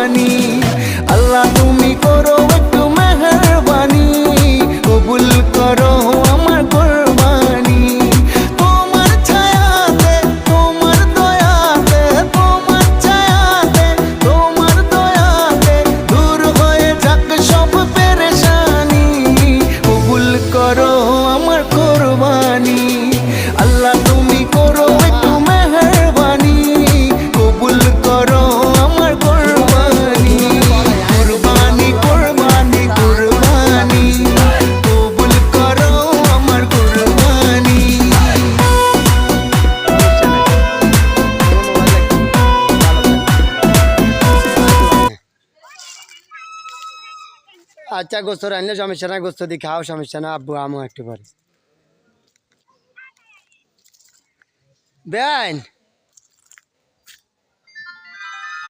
কোরবানি। আল্লাহ তুমি করো একটু মেহেরবানি, কবুল করো আমার কোরবানি। তোমার ছায়াতে, তোমার দয়াতে, তোমার ছায়াতে, তোমার দয়াতে দূর হয়ে যাক সব পেরেশানি, কবুল করো আমার কোরবানি। আল্লাহ তুমি করো একটু মেহেরবানি, কবুল করো আমার কোরবানি। কোরবানি কোরবানি কোরবানি, কবুল করো আমার কোরবানি। আচ্ছা গোস্ত রান্না সমস্যা না, গোস্ত দিয়ে খাও সমস্যা না, আব্বু আমও একটু পরে বেআইন।